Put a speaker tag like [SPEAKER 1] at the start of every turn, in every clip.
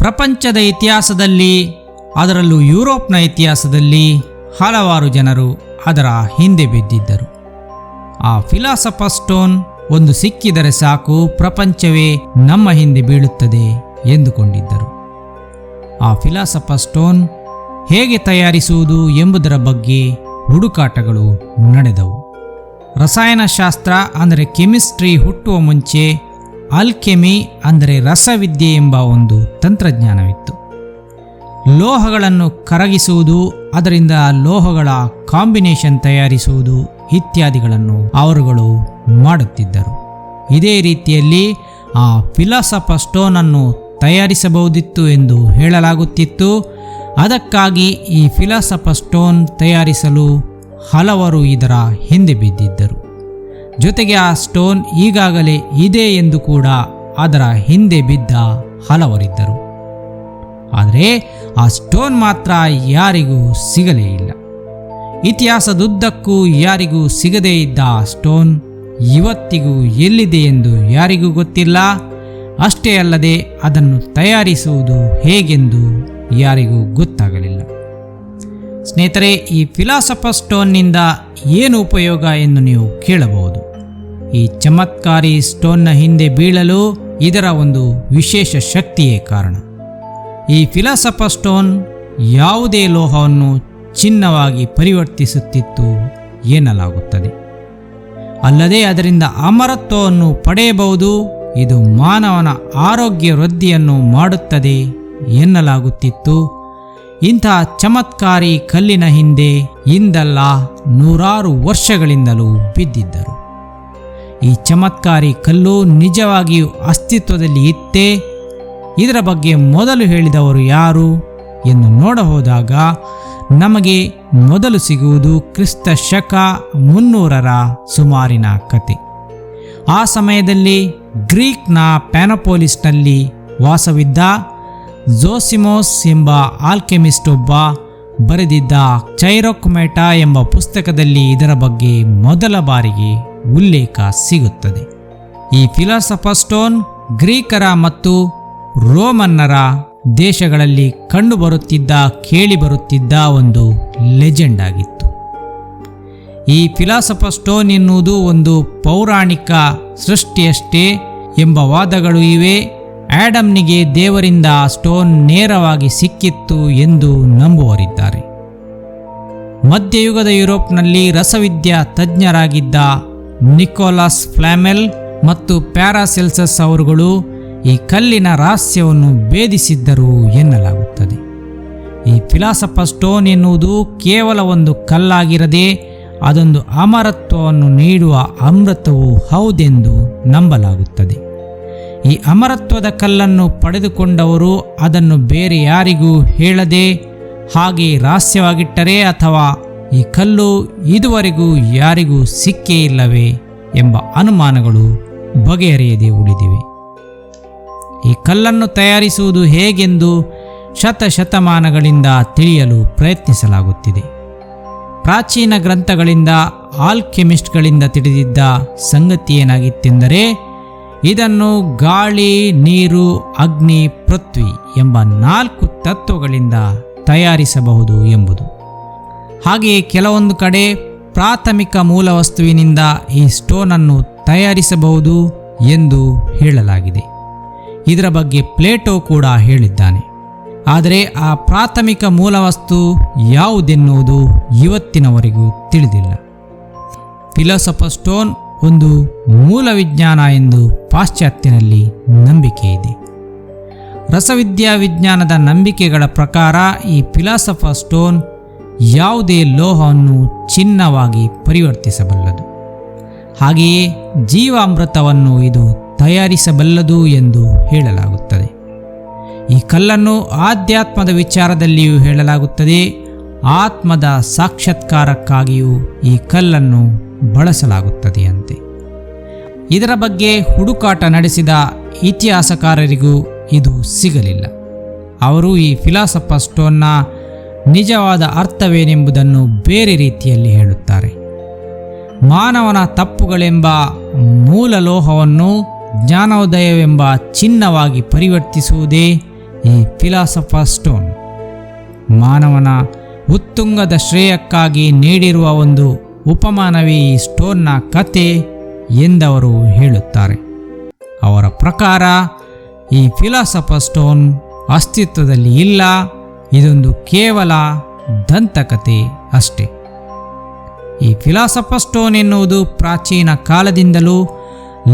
[SPEAKER 1] ಪ್ರಪಂಚದ ಇತಿಹಾಸದಲ್ಲಿ, ಅದರಲ್ಲೂ ಯುರೋಪ್ನ ಇತಿಹಾಸದಲ್ಲಿ ಹಲವಾರು ಜನರು ಅದರ ಹಿಂದೆ ಬಿದ್ದಿದ್ದರು. ಆ ಫಿಲಾಸಫರ್ ಸ್ಟೋನ್ ಒಂದು ಸಿಕ್ಕಿದರೆ ಸಾಕು, ಪ್ರಪಂಚವೇ ನಮ್ಮ ಹಿಂದೆ ಬೀಳುತ್ತದೆ ಎಂದುಕೊಂಡಿದ್ದರು. ಆ ಫಿಲಾಸಫರ್ ಸ್ಟೋನ್ ಹೇಗೆ ತಯಾರಿಸುವುದು ಎಂಬುದರ ಬಗ್ಗೆ ಹುಡುಕಾಟಗಳು ನಡೆದವು. ರಸಾಯನಶಾಸ್ತ್ರ ಅಂದರೆ ಕೆಮಿಸ್ಟ್ರಿ ಹುಟ್ಟುವ ಮುಂಚೆ ಆಲ್ಕೆಮಿ ಅಂದರೆ ರಸವಿದ್ಯೆ ಎಂಬ ಒಂದು ತಂತ್ರಜ್ಞಾನವಿತ್ತು. ಲೋಹಗಳನ್ನು ಕರಗಿಸುವುದು, ಅದರಿಂದ ಲೋಹಗಳ ಕಾಂಬಿನೇಷನ್ ತಯಾರಿಸುವುದು ಇತ್ಯಾದಿಗಳನ್ನು ಅವರುಗಳು ಮಾಡುತ್ತಿದ್ದರು. ಇದೇ ರೀತಿಯಲ್ಲಿ ಆ ಫಿಲಾಸಫರ್ ಸ್ಟೋನನ್ನು ತಯಾರಿಸಬಹುದಿತ್ತು ಎಂದು ಹೇಳಲಾಗುತ್ತಿತ್ತು. ಅದಕ್ಕಾಗಿ ಈ ಫಿಲಾಸಫರ್ ಸ್ಟೋನ್ ತಯಾರಿಸಲು ಹಲವರು ಇದರ ಹಿಂದೆ ಬಿದ್ದಿದ್ದರು. ಜೊತೆಗೆ ಆ ಸ್ಟೋನ್ ಈಗಾಗಲೇ ಇದೆ ಎಂದು ಕೂಡ ಅದರ ಹಿಂದೆ ಬಿದ್ದ ಹಲವರಿದ್ದರು. ಆದರೆ ಆ ಸ್ಟೋನ್ ಮಾತ್ರ ಯಾರಿಗೂ ಸಿಗಲೇ ಇಲ್ಲ. ಇತಿಹಾಸದುದ್ದಕ್ಕೂ ಯಾರಿಗೂ ಸಿಗದೇ ಇದ್ದ ಆ ಸ್ಟೋನ್ ಇವತ್ತಿಗೂ ಎಲ್ಲಿದೆ ಎಂದು ಯಾರಿಗೂ ಗೊತ್ತಿಲ್ಲ. ಅಷ್ಟೇ ಅಲ್ಲದೆ ಅದನ್ನು ತಯಾರಿಸುವುದು ಹೇಗೆಂದು ಯಾರಿಗೂ ಗೊತ್ತಾಗಲಿಲ್ಲ. ಸ್ನೇಹಿತರೆ, ಈ ಫಿಲಾಸಫರ್ ಸ್ಟೋನ್ನಿಂದ ಏನು ಉಪಯೋಗ ಎಂದು ನೀವು ಕೇಳಬಹುದು. ಈ ಚಮತ್ಕಾರಿ ಸ್ಟೋನ್ನ ಹಿಂದೆ ಬೀಳಲು ಇದರ ಒಂದು ವಿಶೇಷ ಶಕ್ತಿಯೇ ಕಾರಣ. ಈ ಫಿಲಾಸಫರ್ ಸ್ಟೋನ್ ಯಾವುದೇ ಲೋಹವನ್ನು ಚಿನ್ನವಾಗಿ ಪರಿವರ್ತಿಸುತ್ತಿತ್ತು ಎನ್ನಲಾಗುತ್ತದೆ. ಅಲ್ಲದೆ ಅದರಿಂದ ಅಮರತ್ವವನ್ನು ಪಡೆಯಬಹುದು. ಇದು ಮಾನವನ ಆರೋಗ್ಯ ವೃದ್ಧಿಯನ್ನು ಮಾಡುತ್ತದೆ ಎನ್ನಲಾಗುತ್ತಿತ್ತು. ಇಂತಹ ಚಮತ್ಕಾರಿ ಕಲ್ಲಿನ ಹಿಂದೆ ಇಂದಲ್ಲ ನೂರಾರು ವರ್ಷಗಳಿಂದಲೂ ಬಿದ್ದಿದ್ದರು. ಈ ಚಮತ್ಕಾರಿ ಕಲ್ಲು ನಿಜವಾಗಿಯೂ ಅಸ್ತಿತ್ವದಲ್ಲಿ ಇತ್ತೇ? ಇದರ ಬಗ್ಗೆ ಮೊದಲು ಹೇಳಿದವರು ಯಾರು ಎಂದು ನೋಡಹೋದಾಗ ನಮಗೆ ಮೊದಲು ಸಿಗುವುದು ಕ್ರಿಸ್ತ ಶಕ 300ರ ಸುಮಾರಿನ ಕತೆ. ಆ ಸಮಯದಲ್ಲಿ ಗ್ರೀಕ್ನ ಪ್ಯಾನೋಪೋಲಿಸ್ನಲ್ಲಿ ವಾಸವಿದ್ದ ಜೋಸಿಮೋಸ್ ಎಂಬ ಆಲ್ಕೆಮಿಸ್ಟ್ ಒಬ್ಬ ಬರೆದಿದ್ದ ಚೈರೋಕ್ಮೆಟಾ ಎಂಬ ಪುಸ್ತಕದಲ್ಲಿ ಇದರ ಬಗ್ಗೆ ಮೊದಲ ಬಾರಿಗೆ ಉಲ್ಲೇಖ ಸಿಗುತ್ತದೆ. ಈ ಫಿಲಾಸಫರ್ ಸ್ಟೋನ್ ಗ್ರೀಕರ ಮತ್ತು ರೋಮನ್ನರ ದೇಶಗಳಲ್ಲಿ ಕಂಡುಬರುತ್ತಿದ್ದ, ಕೇಳಿಬರುತ್ತಿದ್ದ ಒಂದು ಲೆಜೆಂಡ್ ಆಗಿತ್ತು. ಈ ಫಿಲಾಸಫರ್ ಸ್ಟೋನ್ ಎನ್ನುವುದು ಒಂದು ಪೌರಾಣಿಕ ಸೃಷ್ಟಿಯಷ್ಟೇ ಎಂಬ ವಾದಗಳು ಇವೆ. ಆಡಮ್ನಿಗೆ ದೇವರಿಂದ ಸ್ಟೋನ್ ನೇರವಾಗಿ ಸಿಕ್ಕಿತ್ತು ಎಂದು ನಂಬುವರಿದ್ದಾರೆ. ಮಧ್ಯಯುಗದ ಯುರೋಪ್ನಲ್ಲಿ ರಸವಿದ್ಯಾ ತಜ್ಞರಾಗಿದ್ದ ನಿಕೋಲಸ್ ಫ್ಲಾಮೆಲ್ ಮತ್ತು ಪ್ಯಾರಾಸೆಲ್ಸಸ್ ಅವರುಗಳು ಈ ಕಲ್ಲಿನ ರಹಸ್ಯವನ್ನು ಭೇದಿಸಿದ್ದರು ಎನ್ನಲಾಗುತ್ತದೆ. ಈ ಫಿಲಾಸಫರ್ ಸ್ಟೋನ್ ಎನ್ನುವುದು ಕೇವಲ ಒಂದು ಕಲ್ಲಾಗಿರದೆ ಅದೊಂದು ಅಮರತ್ವವನ್ನು ನೀಡುವ ಅಮೃತವೂ ಹೌದೆಂದು ನಂಬಲಾಗುತ್ತದೆ. ಈ ಅಮರತ್ವದ ಕಲ್ಲನ್ನು ಪಡೆದುಕೊಂಡವರು ಅದನ್ನು ಬೇರೆ ಯಾರಿಗೂ ಹೇಳದೆ ಹಾಗೆ ರಹಸ್ಯವಾಗಿಟ್ಟರೆ, ಅಥವಾ ಈ ಕಲ್ಲು ಇದುವರೆಗೂ ಯಾರಿಗೂ ಸಿಕ್ಕೇ ಇಲ್ಲವೇ ಎಂಬ ಅನುಮಾನಗಳು ಬಗೆಹರಿಯದೆ ಉಳಿದಿವೆ. ಈ ಕಲ್ಲನ್ನು ತಯಾರಿಸುವುದು ಹೇಗೆಂದು ಶತಶತಮಾನಗಳಿಂದ ತಿಳಿಯಲು ಪ್ರಯತ್ನಿಸಲಾಗುತ್ತಿದೆ. ಪ್ರಾಚೀನ ಗ್ರಂಥಗಳಿಂದ, ಆಲ್ಕೆಮಿಸ್ಟ್ಗಳಿಂದ ತಿಳಿದಿದ್ದ ಸಂಗತಿ ಏನಾಗಿತ್ತೆಂದರೆ, ಇದನ್ನು ಗಾಳಿ, ನೀರು, ಅಗ್ನಿ, ಪೃಥ್ವಿ ಎಂಬ 4 ತತ್ವಗಳಿಂದ ತಯಾರಿಸಬಹುದು ಎಂಬುದು. ಹಾಗೆಯೇ ಕೆಲವೊಂದು ಕಡೆ ಪ್ರಾಥಮಿಕ ಮೂಲವಸ್ತುವಿನಿಂದ ಈ ಸ್ಟೋನನ್ನು ತಯಾರಿಸಬಹುದು ಎಂದು ಹೇಳಲಾಗಿದೆ. ಇದರ ಬಗ್ಗೆ ಪ್ಲೇಟೋ ಕೂಡ ಹೇಳಿದ್ದಾನೆ. ಆದರೆ ಆ ಪ್ರಾಥಮಿಕ ಮೂಲವಸ್ತು ಯಾವುದೆನ್ನುವುದು ಇವತ್ತಿನವರೆಗೂ ತಿಳಿದಿಲ್ಲ. ಫಿಲಾಸಫರ್ ಸ್ಟೋನ್ ಒಂದು ಮೂಲ ವಿಜ್ಞಾನ ಎಂದು ಪಾಶ್ಚಾತ್ಯನಲ್ಲಿ ನಂಬಿಕೆ ಇದೆ. ರಸವಿದ್ಯಾ ವಿಜ್ಞಾನದ ನಂಬಿಕೆಗಳ ಪ್ರಕಾರ ಈ ಫಿಲಾಸಫರ್ ಸ್ಟೋನ್ ಯಾವುದೇ ಲೋಹವನ್ನು ಚಿನ್ನವಾಗಿ ಪರಿವರ್ತಿಸಬಲ್ಲದು. ಹಾಗೆಯೇ ಜೀವಾಮೃತವನ್ನು ಇದು ತಯಾರಿಸಬಲ್ಲದು ಎಂದು ಹೇಳಲಾಗುತ್ತದೆ. ಈ ಕಲ್ಲನ್ನು ಆಧ್ಯಾತ್ಮದ ವಿಚಾರದಲ್ಲಿಯೂ ಹೇಳಲಾಗುತ್ತದೆ. ಆತ್ಮದ ಸಾಕ್ಷಾತ್ಕಾರಕ್ಕಾಗಿಯೂ ಈ ಕಲ್ಲನ್ನು ಬಳಸಲಾಗುತ್ತದೆಯಂತೆ. ಇದರ ಬಗ್ಗೆ ಹುಡುಕಾಟ ನಡೆಸಿದ ಇತಿಹಾಸಕಾರರಿಗೂ ಇದು ಸಿಗಲಿಲ್ಲ. ಅವರು ಈ ಫಿಲಾಸಫರ್ ಸ್ಟೋನ್ನ ನಿಜವಾದ ಅರ್ಥವೇನೆಂಬುದನ್ನು ಬೇರೆ ರೀತಿಯಲ್ಲಿ ಹೇಳುತ್ತಾರೆ. ಮಾನವನ ತಪ್ಪುಗಳೆಂಬ ಮೂಲ ಲೋಹವನ್ನು ಜ್ಞಾನೋದಯವೆಂಬ ಚಿನ್ನವಾಗಿ ಪರಿವರ್ತಿಸುವುದೇ ಈ ಫಿಲಾಸಫರ್ ಸ್ಟೋನ್ ಮಾನವನ ಉತ್ತುಂಗದ ಶ್ರೇಯಕ್ಕಾಗಿ ನೀಡಿರುವ ಒಂದು ಉಪಮಾನವೇ ಈ ಸ್ಟೋನ್ನ ಕತೆ ಎಂದವರು ಹೇಳುತ್ತಾರೆ. ಅವರ ಪ್ರಕಾರ ಈ ಫಿಲಾಸಫರ್ ಸ್ಟೋನ್ ಅಸ್ತಿತ್ವದಲ್ಲಿ ಇಲ್ಲ, ಇದೊಂದು ಕೇವಲ ದಂತಕತೆ ಅಷ್ಟೇ. ಈ ಫಿಲಾಸಫರ್ ಸ್ಟೋನ್ ಎನ್ನುವುದು ಪ್ರಾಚೀನ ಕಾಲದಿಂದಲೂ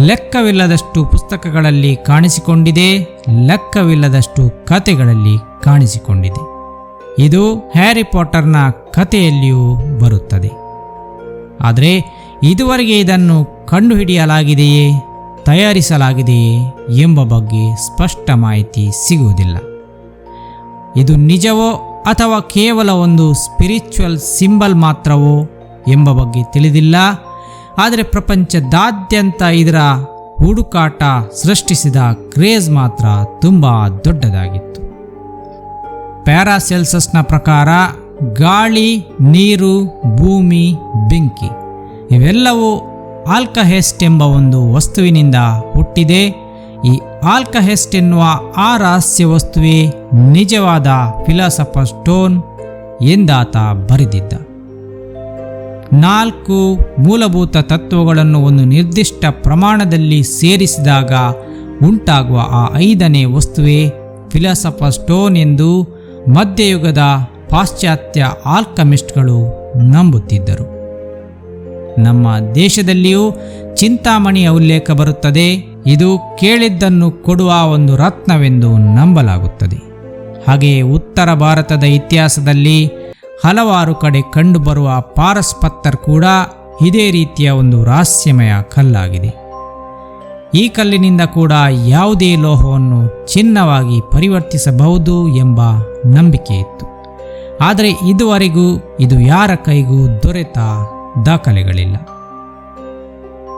[SPEAKER 1] ಲೆಕ್ಕವಿಲ್ಲದಷ್ಟು ಪುಸ್ತಕಗಳಲ್ಲಿ ಕಾಣಿಸಿಕೊಂಡಿದೆ, ಲೆಕ್ಕವಿಲ್ಲದಷ್ಟು ಕತೆಗಳಲ್ಲಿ ಕಾಣಿಸಿಕೊಂಡಿದೆ. ಇದು ಹ್ಯಾರಿ ಪಾಟರ್ನ ಕಥೆಯಲ್ಲಿಯೂ ಬರುತ್ತದೆ. ಆದರೆ ಇದುವರೆಗೆ ಇದನ್ನು ಕಂಡುಹಿಡಿಯಲಾಗಿದೆಯೇ, ತಯಾರಿಸಲಾಗಿದೆಯೇ ಎಂಬ ಬಗ್ಗೆ ಸ್ಪಷ್ಟ ಮಾಹಿತಿ ಸಿಗುವುದಿಲ್ಲ. ಇದು ನಿಜವೋ ಅಥವಾ ಕೇವಲ ಒಂದು ಸ್ಪಿರಿಚುವಲ್ ಸಿಂಬಲ್ ಮಾತ್ರವೋ ಎಂಬ ಬಗ್ಗೆ ತಿಳಿದಿಲ್ಲ. ಆದರೆ ಪ್ರಪಂಚದಾದ್ಯಂತ ಇದರ ಹುಡುಕಾಟ ಸೃಷ್ಟಿಸಿದ ಕ್ರೇಜ್ ಮಾತ್ರ ತುಂಬ ದೊಡ್ಡದಾಗಿತ್ತು. ಪ್ಯಾರಾಸೆಲ್ಸಸ್ನ ಪ್ರಕಾರ ಗಾಳಿ, ನೀರು, ಭೂಮಿ, ಬೆಂಕಿ ಇವೆಲ್ಲವೂ ಆಲ್ಕಹೆಸ್ಟ್ ಎಂಬ ಒಂದು ವಸ್ತುವಿನಿಂದ ಹುಟ್ಟಿದೆ. ಈ ಆಲ್ಕಹೆಸ್ಟ್ ಎನ್ನುವ ಆ ರಹಸ್ಯ ವಸ್ತುವೇ ನಿಜವಾದ ಫಿಲಾಸಫರ್ ಸ್ಟೋನ್ ಎಂದಾತ ಬರೆದಿದ್ದ. 4 ಮೂಲಭೂತ ತತ್ವಗಳನ್ನು ಒಂದು ನಿರ್ದಿಷ್ಟ ಪ್ರಮಾಣದಲ್ಲಿ ಸೇರಿಸಿದಾಗ ಉಂಟಾಗುವ ಆ 5ನೇ ವಸ್ತುವೇ ಫಿಲಾಸಫರ್ ಸ್ಟೋನ್ ಎಂದು ಮಧ್ಯಯುಗದ ಪಾಶ್ಚಾತ್ಯ ಆಲ್ಕಮಿಸ್ಟ್ಗಳು ನಂಬುತ್ತಿದ್ದರು. ನಮ್ಮ ದೇಶದಲ್ಲಿಯೂ ಚಿಂತಾಮಣಿಯ ಉಲ್ಲೇಖ ಬರುತ್ತದೆ. ಇದು ಕೇಳಿದ್ದನ್ನು ಕೊಡುವ ಒಂದು ರತ್ನವೆಂದು ನಂಬಲಾಗುತ್ತದೆ. ಹಾಗೆಯೇ ಉತ್ತರ ಭಾರತದ ಇತಿಹಾಸದಲ್ಲಿ ಹಲವಾರು ಕಡೆ ಕಂಡುಬರುವ ಪಾರಸ್ ಪತ್ತರ್ ಕೂಡ ಇದೇ ರೀತಿಯ ಒಂದು ರಹಸ್ಯಮಯ ಕಲ್ಲಾಗಿದೆ. ಈ ಕಲ್ಲಿನಿಂದ ಕೂಡ ಯಾವುದೇ ಲೋಹವನ್ನು ಚಿನ್ನವಾಗಿ ಪರಿವರ್ತಿಸಬಹುದು ಎಂಬ ನಂಬಿಕೆ ಇತ್ತು. ಆದರೆ ಇದುವರೆಗೂ ಇದು ಯಾರ ಕೈಗೂ ದೊರೆತ ದಾಖಲೆಗಳಿಲ್ಲ.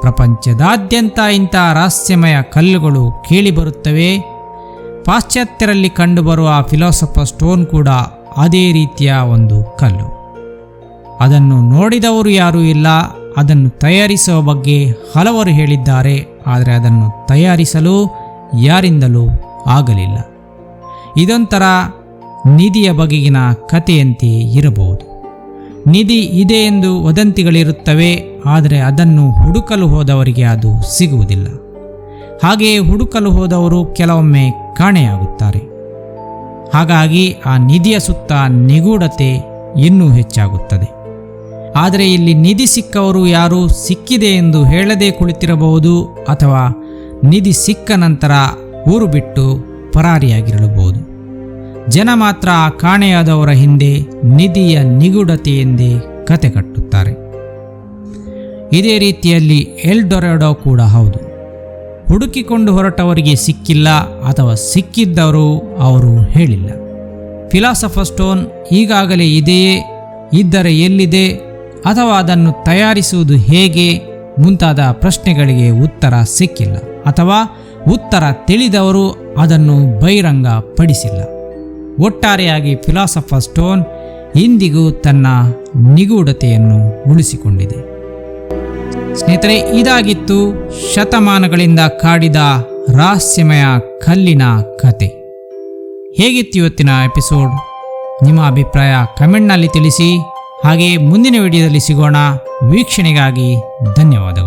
[SPEAKER 1] ಪ್ರಪಂಚದಾದ್ಯಂತ ಇಂತಹ ರಹಸ್ಯಮಯ ಕಲ್ಲುಗಳು ಕೇಳಿಬರುತ್ತವೆ. ಪಾಶ್ಚಾತ್ಯರಲ್ಲಿ ಕಂಡುಬರುವ ಫಿಲಾಸಫರ್ ಸ್ಟೋನ್ ಕೂಡ ಅದೇ ರೀತಿಯ ಒಂದು ಕಲ್ಲು. ಅದನ್ನು ನೋಡಿದವರು ಯಾರೂ ಇಲ್ಲ. ಅದನ್ನು ತಯಾರಿಸುವ ಬಗ್ಗೆ ಹಲವರು ಹೇಳಿದ್ದಾರೆ, ಆದರೆ ಅದನ್ನು ತಯಾರಿಸಲು ಯಾರಿಂದಲೂ ಆಗಲಿಲ್ಲ. ಇದೊಂಥರ ನಿಧಿಯ ಬಗೆಗಿನ ಕಥೆಯಂತೆ ಇರಬಹುದು. ನಿಧಿ ಇದೆ ಎಂದು ವದಂತಿಗಳಿರುತ್ತವೆ, ಆದರೆ ಅದನ್ನು ಹುಡುಕಲು ಹೋದವರಿಗೆ ಅದು ಸಿಗುವುದಿಲ್ಲ. ಹಾಗೆಯೇ ಹುಡುಕಲು ಹೋದವರು ಕೆಲವೊಮ್ಮೆ ಕಾಣೆಯಾಗುತ್ತಾರೆ. ಹಾಗಾಗಿ ಆ ನಿಧಿಯ ಸುತ್ತ ನಿಗೂಢತೆ ಇನ್ನೂ ಹೆಚ್ಚಾಗುತ್ತದೆ. ಆದರೆ ಇಲ್ಲಿ ನಿಧಿ ಸಿಕ್ಕವರು ಯಾರು ಸಿಕ್ಕಿದೆ ಎಂದು ಹೇಳದೇ ಕುಳಿತಿರಬಹುದು, ಅಥವಾ ನಿಧಿ ಸಿಕ್ಕ ನಂತರ ಊರು ಬಿಟ್ಟು ಪರಾರಿಯಾಗಿರಬಹುದು. ಜನ ಮಾತ್ರ ಆ ಕಾಣೆಯಾದವರ ಹಿಂದೆ ನಿಧಿಯ ನಿಗೂಢತೆ ಎಂದೇ ಕತೆ ಕಟ್ಟುತ್ತಾರೆ. ಇದೇ ರೀತಿಯಲ್ಲಿ ಎಲ್ಡೊರಾಡೋ ಕೂಡ ಹೌದು. ಹುಡುಕಿಕೊಂಡು ಹೊರಟವರಿಗೆ ಸಿಕ್ಕಿಲ್ಲ, ಅಥವಾ ಸಿಕ್ಕಿದ್ದವರು ಅವರು ಹೇಳಿಲ್ಲ. ಫಿಲಾಸಫರ್ ಸ್ಟೋನ್ ಈಗಾಗಲೇ ಇದೆಯೇ, ಇದ್ದರೆ ಎಲ್ಲಿದೆ, ಅಥವಾ ಅದನ್ನು ತಯಾರಿಸುವುದು ಹೇಗೆ ಮುಂತಾದ ಪ್ರಶ್ನೆಗಳಿಗೆ ಉತ್ತರ ಸಿಕ್ಕಿಲ್ಲ, ಅಥವಾ ಉತ್ತರ ತಿಳಿದವರು ಅದನ್ನು ಬಹಿರಂಗ ಪಡಿಸಿಲ್ಲ. ಒಟ್ಟಾರೆಯಾಗಿ ಫಿಲಾಸಫರ್ ಸ್ಟೋನ್ ಇಂದಿಗೂ ತನ್ನ ನಿಗೂಢತೆಯನ್ನು ಉಳಿಸಿಕೊಂಡಿದೆ. ಸ್ನೇಹಿತರೆ, ಇದಾಗಿತ್ತು ಶತಮಾನಗಳಿಂದ ಕಾಡಿದ ರಹಸ್ಯಮಯ ಕಲ್ಲಿನ ಕತೆ. ಹೇಗಿತ್ತು ಇವತ್ತಿನ ಎಪಿಸೋಡ್? ನಿಮ್ಮ ಅಭಿಪ್ರಾಯ ಕಮೆಂಟ್ನಲ್ಲಿ ತಿಳಿಸಿ. ಹಾಗೆ ಮುಂದಿನ ವಿಡಿಯೋದಲ್ಲಿ ಸಿಗೋಣ. ವೀಕ್ಷಣೆಗಾಗಿ ಧನ್ಯವಾದಗಳು.